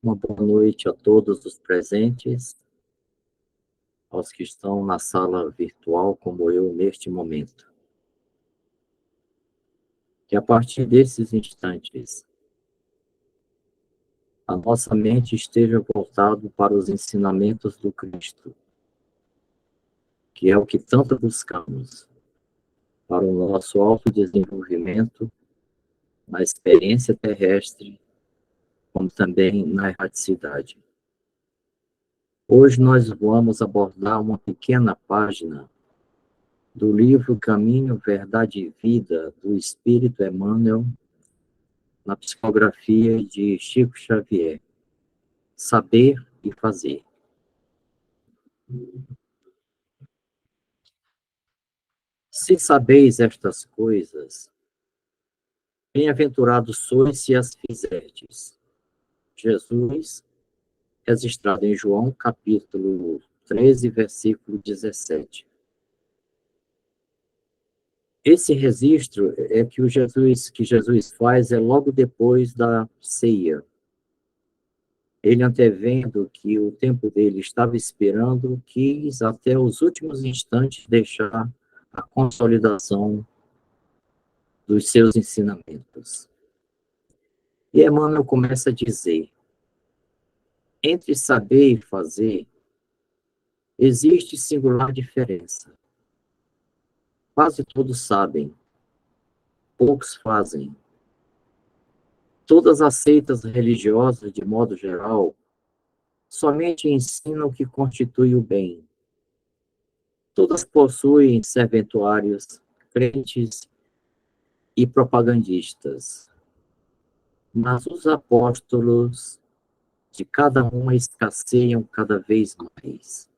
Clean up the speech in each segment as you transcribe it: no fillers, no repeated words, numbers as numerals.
Uma boa noite a todos os presentes, aos que estão na sala virtual, como eu, neste momento. Que a partir desses instantes, a nossa mente esteja voltada para os ensinamentos do Cristo, que é o que tanto buscamos, para o nosso autodesenvolvimento na experiência terrestre, como também na erraticidade. Hoje nós vamos abordar uma pequena página do livro Caminho, Verdade e Vida, do Espírito Emmanuel, na psicografia de Chico Xavier. Saber e fazer. Se sabeis estas coisas, bem-aventurados sois se as fizerdes. Jesus, registrado em João, capítulo 13, versículo 17. Esse registro é que Jesus faz logo depois da ceia. Ele, antevendo que o tempo dele estava expirando, quis até os últimos instantes deixar a consolidação dos seus ensinamentos. E Emmanuel começa a dizer: entre saber e fazer, existe singular diferença. Quase todos sabem, poucos fazem. Todas as seitas religiosas, de modo geral, somente ensinam o que constitui o bem. Todas possuem serventuários, crentes e propagandistas. Mas os apóstolos de cada uma escasseiam cada vez mais.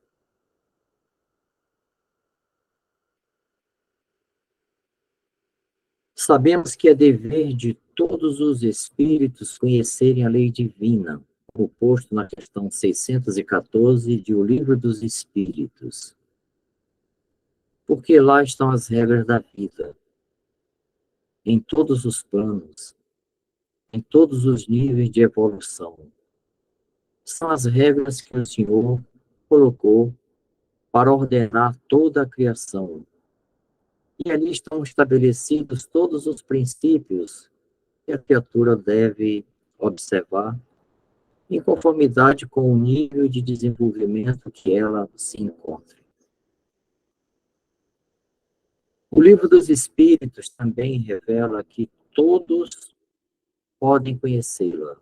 Sabemos que é dever de todos os espíritos conhecerem a lei divina, como posto na questão 614 de O Livro dos Espíritos. Porque lá estão as regras da vida, em todos os planos, em todos os níveis de evolução. São as regras que o Senhor colocou para ordenar toda a criação. E ali estão estabelecidos todos os princípios que a criatura deve observar, em conformidade com o nível de desenvolvimento que ela se encontra. O Livro dos Espíritos também revela que todos podem conhecê-la,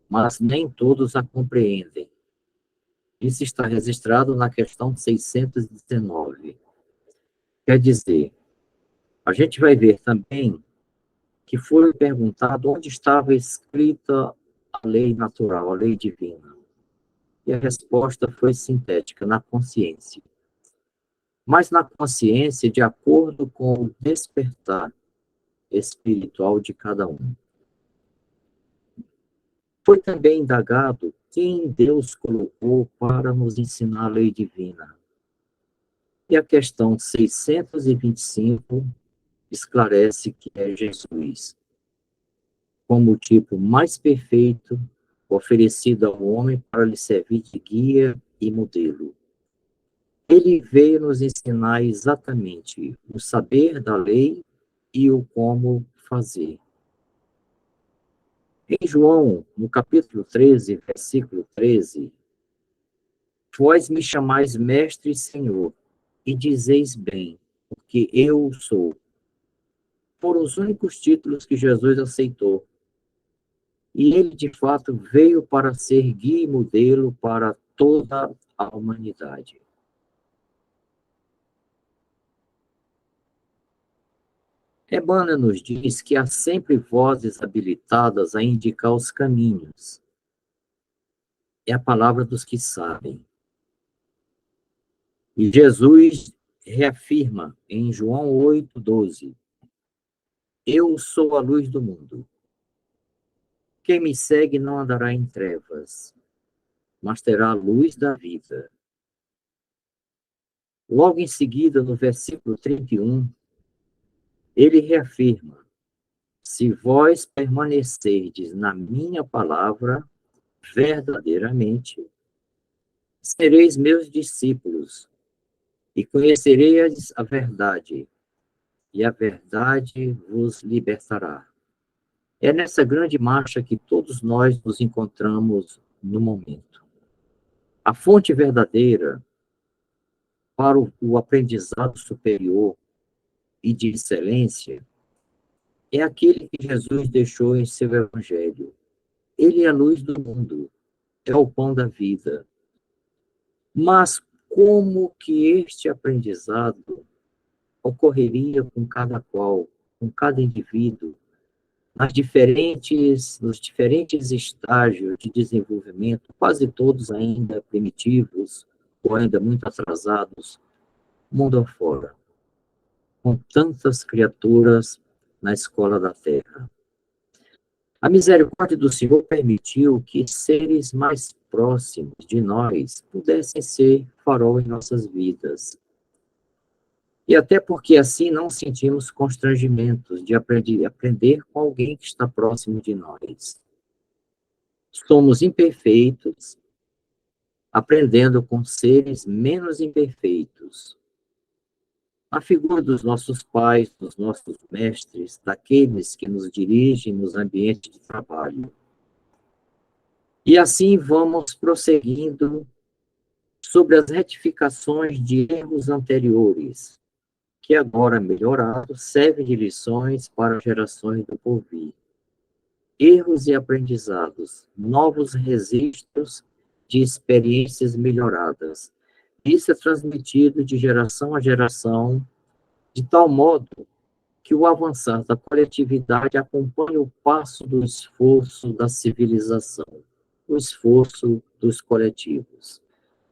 mas nem todos a compreendem. Isso está registrado na questão 619. Quer dizer, a gente vai ver também que foi perguntado onde estava escrita a lei natural, a lei divina. E a resposta foi sintética: na consciência. Mas na consciência, de acordo com o despertar espiritual de cada um. Foi também indagado quem Deus colocou para nos ensinar a lei divina. E a questão 625 esclarece que é Jesus, como o tipo mais perfeito oferecido ao homem para lhe servir de guia e modelo. Ele veio nos ensinar exatamente o saber da lei e o como fazer. Em João, no capítulo 13, versículo 13, vós me chamais mestre e senhor, e dizeis bem, porque eu sou. Foram os únicos títulos que Jesus aceitou. E ele, de fato, veio para ser guia e modelo para toda a humanidade. Emmanuel nos diz que há sempre vozes habilitadas a indicar os caminhos. É a palavra dos que sabem. E Jesus reafirma em João 8:12: eu sou a luz do mundo. Quem me segue não andará em trevas, mas terá a luz da vida. Logo em seguida, no versículo 31, ele reafirma: Se vós permanecerdes na minha palavra, verdadeiramente, sereis meus discípulos, e conhecereis a verdade, e a verdade vos libertará. É nessa grande marcha que todos nós nos encontramos no momento. A fonte verdadeira para o aprendizado superior e de excelência é aquele que Jesus deixou em seu Evangelho. Ele é a luz do mundo, é o pão da vida. Mas como que este aprendizado ocorreria com cada qual, com cada indivíduo, nos diferentes estágios de desenvolvimento, quase todos ainda primitivos, ou ainda muito atrasados, mundo afora, com tantas criaturas na escola da Terra. A misericórdia do Senhor permitiu que seres mais próximos de nós pudessem ser farol em nossas vidas. E até porque assim não sentimos constrangimentos de aprender com alguém que está próximo de nós. Somos imperfeitos, aprendendo com seres menos imperfeitos. A figura dos nossos pais, dos nossos mestres, daqueles que nos dirigem nos ambientes de trabalho. E assim vamos prosseguindo sobre as retificações de erros anteriores, que agora melhorados servem de lições para gerações do porvir. Erros e aprendizados, novos registros de experiências melhoradas. Isso é transmitido de geração a geração, de tal modo que o avançar da coletividade acompanha o passo do esforço da civilização, o esforço dos coletivos,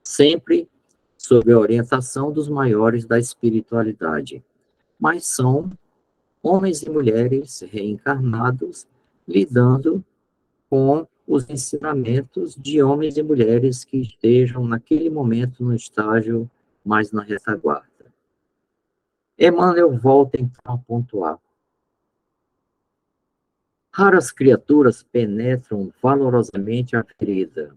sempre sob a orientação dos maiores da espiritualidade. Mas são homens e mulheres reencarnados lidando com os ensinamentos de homens e mulheres que estejam naquele momento no estágio mais na retaguarda. Emmanuel volta então a pontuar. Raras criaturas penetram valorosamente a ferida,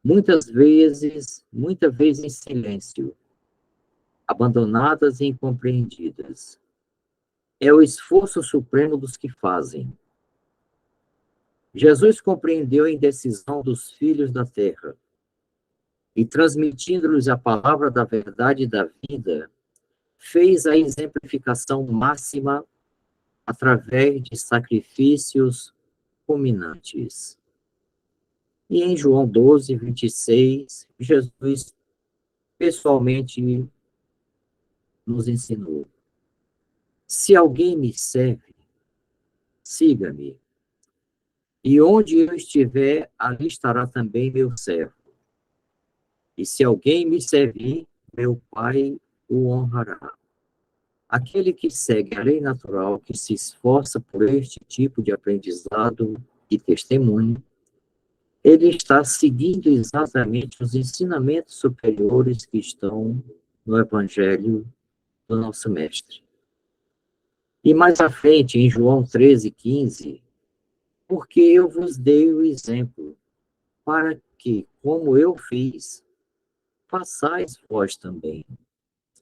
muitas vezes em silêncio, abandonadas e incompreendidas. É o esforço supremo dos que fazem. Jesus compreendeu a indecisão dos filhos da terra e, transmitindo-lhes a palavra da verdade e da vida, fez a exemplificação máxima através de sacrifícios culminantes. E em João 12, 26, Jesus pessoalmente nos ensinou: se alguém me serve, siga-me. E onde eu estiver, ali estará também meu servo. E se alguém me servir, meu Pai o honrará. Aquele que segue a lei natural, que se esforça por este tipo de aprendizado e testemunho, ele está seguindo exatamente os ensinamentos superiores que estão no Evangelho do nosso Mestre. E mais à frente, em João 13, 15, porque eu vos dei o exemplo, para que, como eu fiz, façais vós também.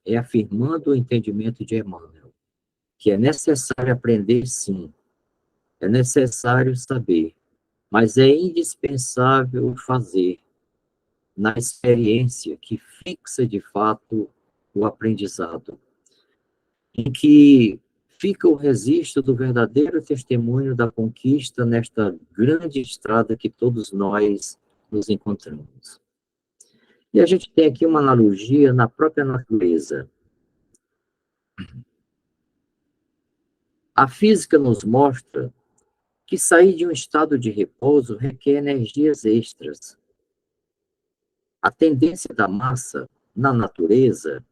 É afirmando o entendimento de Emmanuel, que é necessário aprender, sim, é necessário saber, mas é indispensável fazer, na experiência que fixa de fato o aprendizado, em que fica o registro do verdadeiro testemunho da conquista nesta grande estrada que todos nós nos encontramos. E a gente tem aqui uma analogia na própria natureza. A física nos mostra que sair de um estado de repouso requer energias extras. A tendência da massa, na natureza,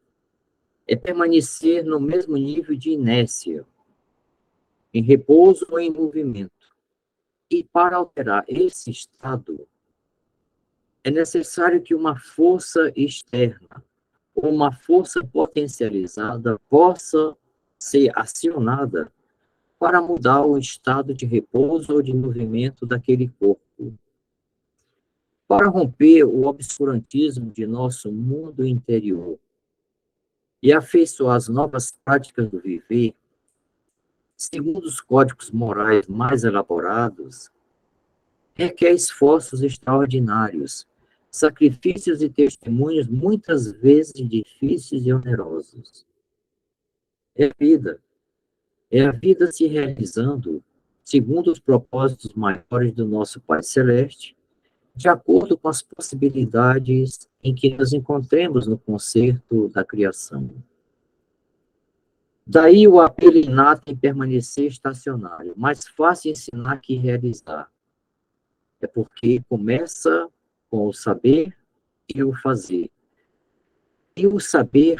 é permanecer no mesmo nível de inércia, em repouso ou em movimento. E para alterar esse estado, é necessário que uma força externa, ou uma força potencializada, possa ser acionada para mudar o estado de repouso ou de movimento daquele corpo, para romper o obscurantismo de nosso mundo interior e afeiçoar as novas práticas do viver, segundo os códigos morais mais elaborados, requer esforços extraordinários, sacrifícios e testemunhos muitas vezes difíceis e onerosos. É vida. É a vida se realizando segundo os propósitos maiores do nosso Pai Celeste, de acordo com as possibilidades em que nos encontremos no concerto da criação. Daí o apelo inato em permanecer estacionário, mais fácil ensinar que realizar. É porque começa com o saber e o fazer. E o saber,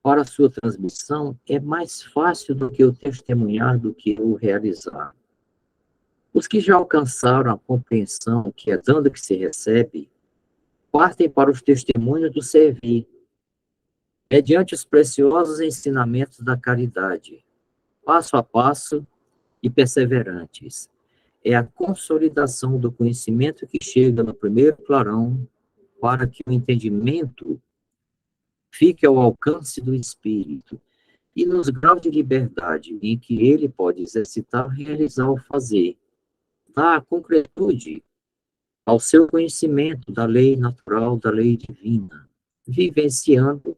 para sua transmissão, é mais fácil do que o testemunhar, do que o realizar. Os que já alcançaram a compreensão que é dando que se recebe, partem para os testemunhos do servir, mediante os preciosos ensinamentos da caridade, passo a passo e perseverantes. É a consolidação do conhecimento que chega no primeiro clarão para que o entendimento fique ao alcance do espírito e nos graus de liberdade em que ele pode exercitar, realizar ou fazer, dar concretude ao seu conhecimento da lei natural, da lei divina, vivenciando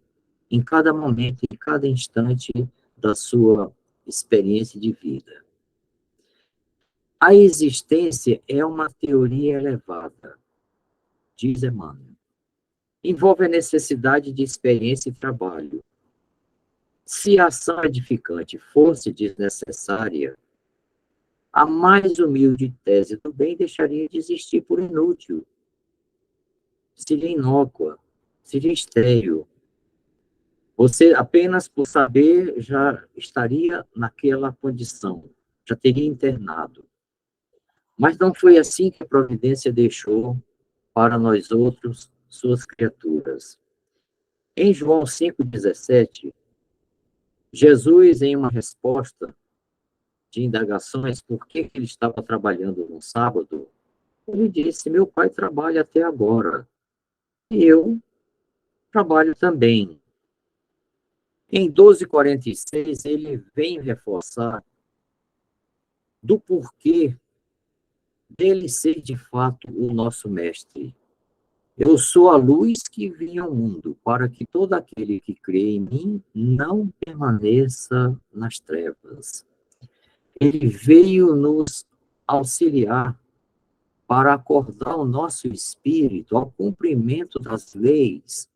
em cada momento, em cada instante da sua experiência de vida. A existência é uma teoria elevada, diz Emmanuel. Envolve a necessidade de experiência e trabalho. Se a ação edificante fosse desnecessária, a mais humilde tese do bem deixaria de existir por inútil. Seria inócua, seria estéril. Você, apenas por saber, já estaria naquela condição, já teria internado. Mas não foi assim que a providência deixou para nós outros, suas criaturas. Em João 5,17, Jesus, em uma resposta de indagações por que ele estava trabalhando no sábado, ele disse: meu pai trabalha até agora, e eu trabalho também. Em 12,46, ele vem reforçar do porquê dele ser de fato o nosso mestre. Eu sou a luz que vim ao mundo, para que todo aquele que crê em mim não permaneça nas trevas. Ele veio nos auxiliar para acordar o nosso espírito ao cumprimento das leis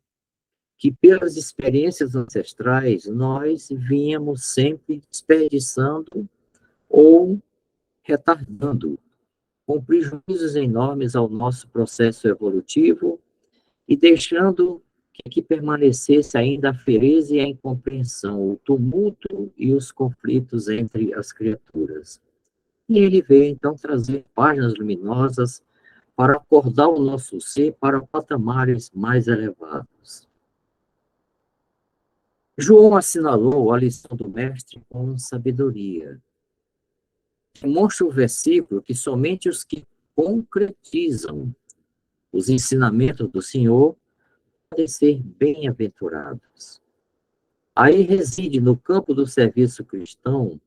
que, pelas experiências ancestrais, nós vínhamos sempre desperdiçando ou retardando, com prejuízos enormes ao nosso processo evolutivo e deixando que permanecesse ainda a fereza e a incompreensão, o tumulto e os conflitos entre as criaturas. E ele veio, então, trazer páginas luminosas para acordar o nosso ser para patamares mais elevados. João assinalou a lição do mestre com sabedoria. Demonstra o versículo que somente os que concretizam os ensinamentos do Senhor podem ser bem-aventurados. Aí reside, no campo do serviço cristão,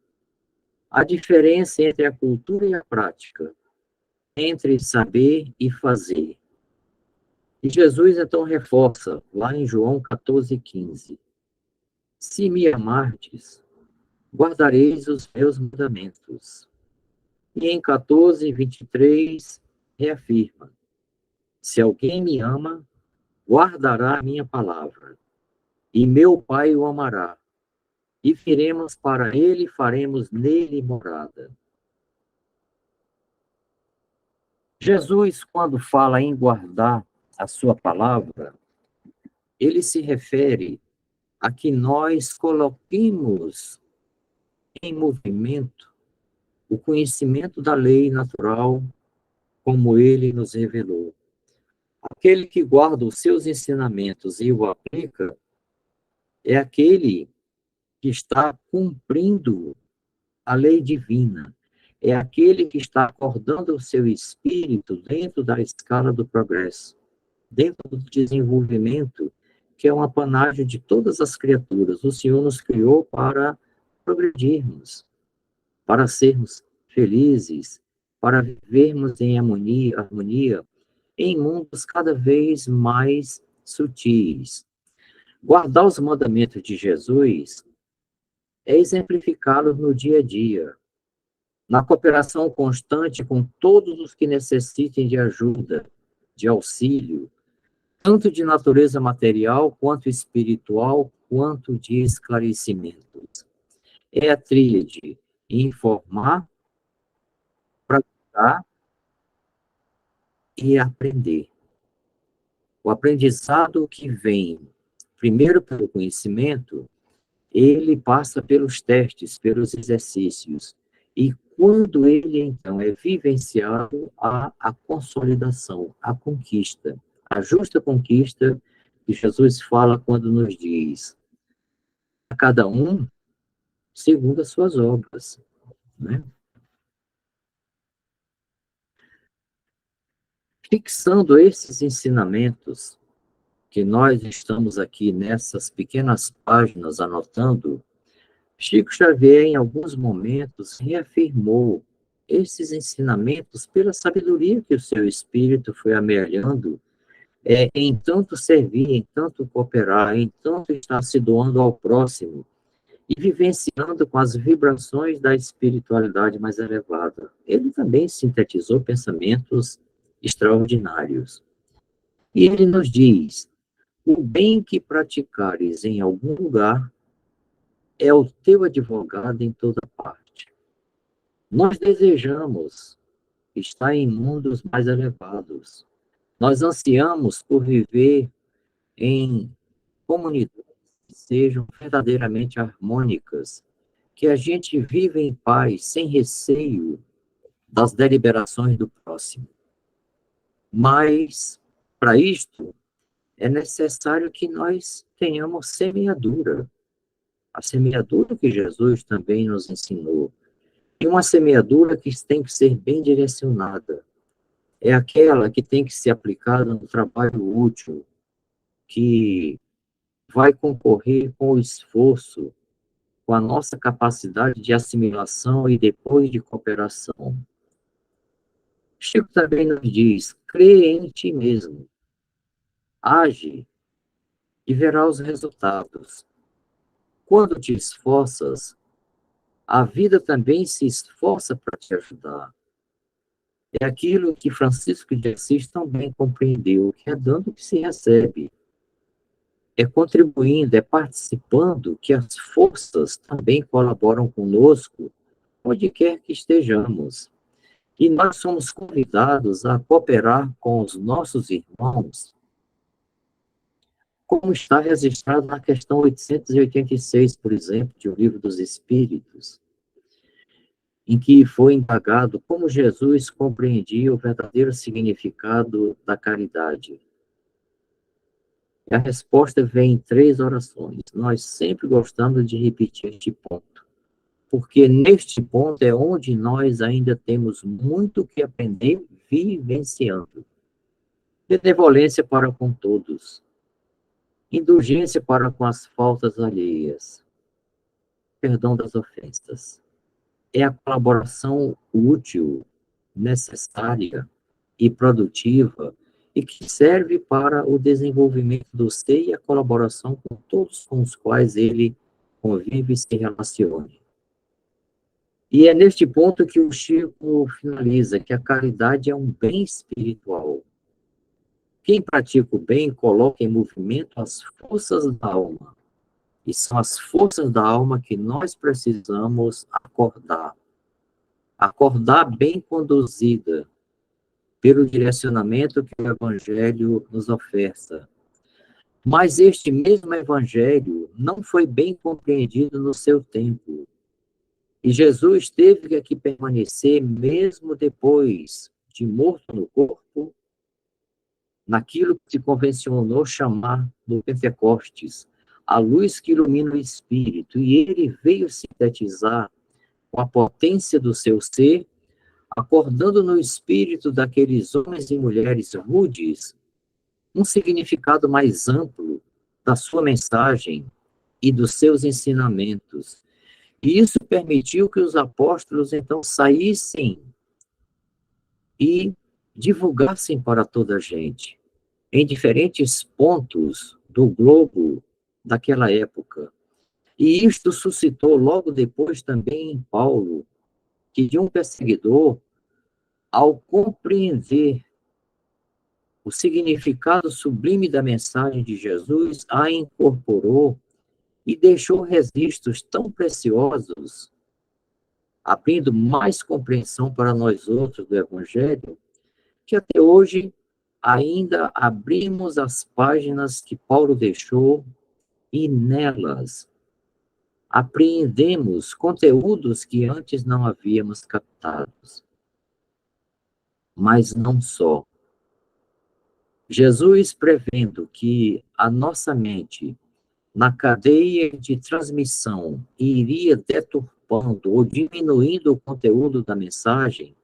a diferença entre a cultura e a prática, entre saber e fazer. E Jesus, então, reforça, lá em João 14,15. Se me amardes, guardareis os meus mandamentos. E em 14,23, reafirma: se alguém me ama, guardará a minha palavra, e meu Pai o amará, e viremos para ele e faremos nele morada. Jesus, quando fala em guardar a sua palavra, ele se refere a que nós coloquemos em movimento o conhecimento da lei natural, como ele nos revelou. Aquele que guarda os seus ensinamentos e o aplica é aquele que está cumprindo A lei divina é aquele que está acordando o seu espírito dentro da escala do progresso, dentro do desenvolvimento, que é um apanágio de todas as criaturas. O Senhor nos criou para progredirmos, para sermos felizes, para vivermos em harmonia em mundos cada vez mais sutis. Guardar os mandamentos de Jesus é exemplificá-los no dia a dia, na cooperação constante com todos os que necessitem de ajuda, de auxílio, tanto de natureza material, quanto espiritual, quanto de esclarecimentos. É a tríade: informar, praticar e aprender. O aprendizado que vem primeiro pelo conhecimento, ele passa pelos testes, pelos exercícios. E quando ele, então, é vivenciado, há a consolidação, a conquista, a justa conquista que Jesus fala quando nos diz: a cada um segundo as suas obras, né? Fixando esses ensinamentos que nós estamos aqui nessas pequenas páginas anotando, Chico Xavier, em alguns momentos, reafirmou esses ensinamentos pela sabedoria que o seu espírito foi amealhando, em tanto servir, em tanto cooperar, em tanto estar se doando ao próximo e vivenciando com as vibrações da espiritualidade mais elevada. Ele também sintetizou pensamentos extraordinários. E ele nos diz: o bem que praticares em algum lugar é o teu advogado em toda parte. Nós desejamos estar em mundos mais elevados. Nós ansiamos por viver em comunidades que sejam verdadeiramente harmônicas, que a gente viva em paz, sem receio das deliberações do próximo. Mas, para isto, é necessário que nós tenhamos semeadura. A semeadura que Jesus também nos ensinou. E uma semeadura que tem que ser bem direcionada. É aquela que tem que ser aplicada no trabalho útil, que vai concorrer com o esforço, com a nossa capacidade de assimilação e depois de cooperação. Chico também nos diz: crê em ti mesmo, age e verá os resultados. Quando te esforças, a vida também se esforça para te ajudar. É aquilo que Francisco de Assis também compreendeu, que é dando que se recebe. É contribuindo, é participando, que as forças também colaboram conosco, onde quer que estejamos. E nós somos convidados a cooperar com os nossos irmãos, como está registrado na questão 886, por exemplo, de O Livro dos Espíritos, em que foi indagado como Jesus compreendia o verdadeiro significado da caridade. E a resposta vem em 3 orações. Nós sempre gostamos de repetir este ponto, porque neste ponto é onde nós ainda temos muito que aprender vivenciando. Benevolência para com todos, indulgência para com as faltas alheias, perdão das ofensas. É a colaboração útil, necessária e produtiva e que serve para o desenvolvimento do ser e a colaboração com todos com os quais ele convive e se relaciona. E é neste ponto que o Chico finaliza, que a caridade é um bem espiritual. Quem pratica o bem coloca em movimento as forças da alma. E são as forças da alma que nós precisamos acordar. Acordar bem conduzida pelo direcionamento que o Evangelho nos oferta. Mas este mesmo Evangelho não foi bem compreendido no seu tempo. E Jesus teve que aqui permanecer, mesmo depois de morto no corpo, naquilo que se convencionou chamar no Pentecostes, a luz que ilumina o Espírito. E ele veio sintetizar com a potência do seu ser, acordando no espírito daqueles homens e mulheres rudes um significado mais amplo da sua mensagem e dos seus ensinamentos. E isso permitiu que os apóstolos então saíssem e divulgassem para toda a gente, em diferentes pontos do globo daquela época. E isto suscitou logo depois também em Paulo, que de um perseguidor, ao compreender o significado sublime da mensagem de Jesus, a incorporou e deixou registros tão preciosos, abrindo mais compreensão para nós outros do Evangelho, que até hoje ainda abrimos as páginas que Paulo deixou e nelas apreendemos conteúdos que antes não havíamos captados. Mas não só. Jesus prevendo que a nossa mente, na cadeia de transmissão, iria deturpando ou diminuindo o conteúdo da mensagem,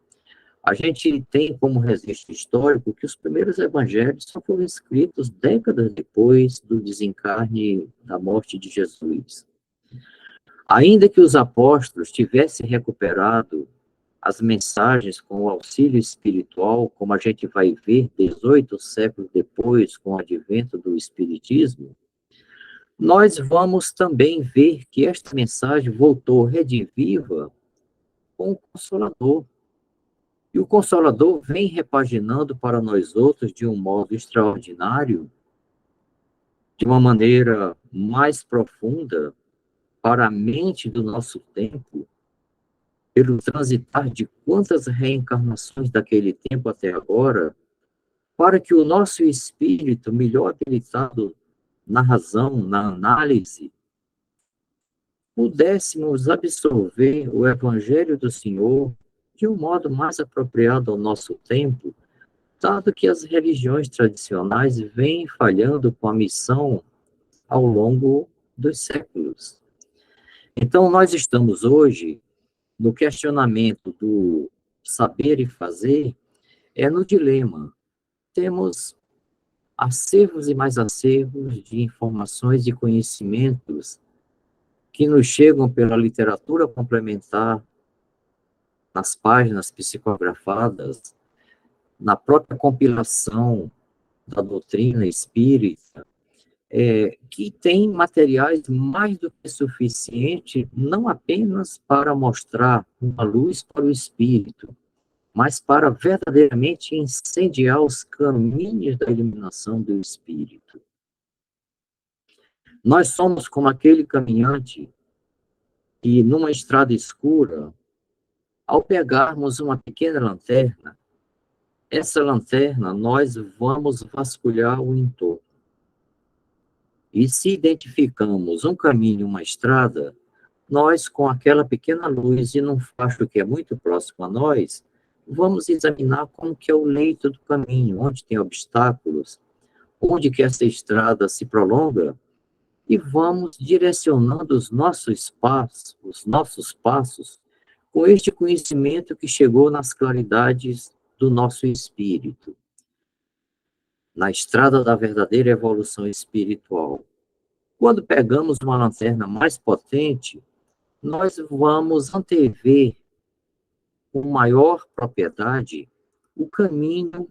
a gente tem como registro histórico que os primeiros evangelhos só foram escritos décadas depois do desencarne da morte de Jesus. Ainda que os apóstolos tivessem recuperado as mensagens com o auxílio espiritual, como a gente vai ver 18 séculos depois, com o advento do Espiritismo, nós vamos também ver que esta mensagem voltou rediviva com o Consolador. E o Consolador vem repaginando para nós outros de um modo extraordinário, de uma maneira mais profunda, para a mente do nosso tempo, pelo transitar de quantas reencarnações daquele tempo até agora, para que o nosso espírito, melhor habilitado na razão, na análise, pudéssemos absorver o Evangelho do Senhor de um modo mais apropriado ao nosso tempo, dado que as religiões tradicionais vêm falhando com a missão ao longo dos séculos. Então, nós estamos hoje no questionamento do saber e fazer, é no dilema. Temos acervos e mais acervos de informações e conhecimentos que nos chegam pela literatura complementar, nas páginas psicografadas, na própria compilação da doutrina espírita, que tem materiais mais do que suficiente, não apenas para mostrar uma luz para o espírito, mas para verdadeiramente incendiar os caminhos da iluminação do espírito. Nós somos como aquele caminhante que, numa estrada escura, ao pegarmos uma pequena lanterna, essa lanterna nós vamos vasculhar o entorno. E se identificamos um caminho, uma estrada, nós, com aquela pequena luz e num facho que é muito próximo a nós, vamos examinar como que é o leito do caminho, onde tem obstáculos, onde que essa estrada se prolonga, e vamos direcionando os nossos passos com este conhecimento que chegou nas claridades do nosso espírito, na estrada da verdadeira evolução espiritual. Quando pegamos uma lanterna mais potente, nós vamos antever com maior propriedade o caminho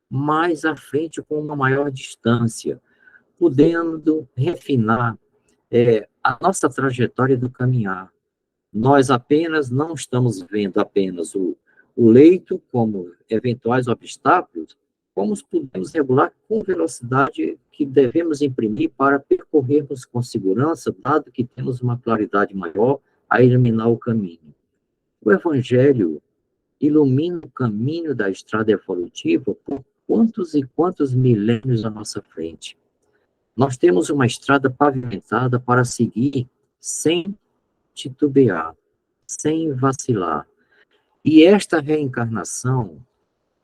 mais à frente com uma maior distância, podendo refinar a nossa trajetória do caminhar. Nós apenas não estamos vendo apenas o leito como eventuais obstáculos, como podemos regular com velocidade que devemos imprimir para percorrermos com segurança, dado que temos uma claridade maior a iluminar o caminho. O Evangelho ilumina o caminho da estrada evolutiva por quantos e quantos milênios à nossa frente. Nós temos uma estrada pavimentada para seguir sem titubear, sem vacilar. E esta reencarnação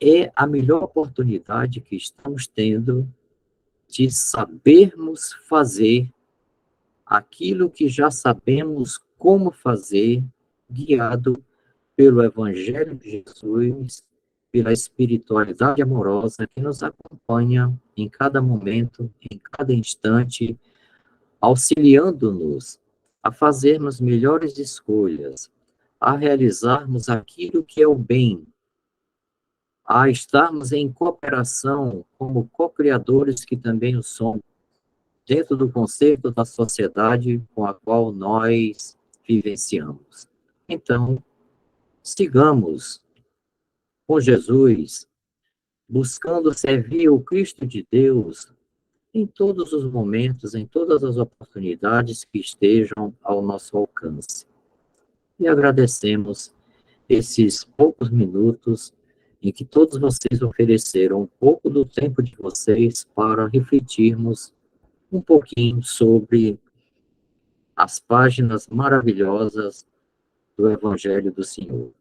é a melhor oportunidade que estamos tendo de sabermos fazer aquilo que já sabemos como fazer guiado pelo Evangelho de Jesus, pela espiritualidade amorosa que nos acompanha em cada momento, em cada instante, auxiliando-nos a fazermos melhores escolhas, a realizarmos aquilo que é o bem, a estarmos em cooperação como co-criadores que também o somos, dentro do conceito da sociedade com a qual nós vivenciamos. Então, sigamos com Jesus, buscando servir o Cristo de Deus em todos os momentos, em todas as oportunidades que estejam ao nosso alcance. E agradecemos esses poucos minutos em que todos vocês ofereceram um pouco do tempo de vocês para refletirmos um pouquinho sobre as páginas maravilhosas do Evangelho do Senhor.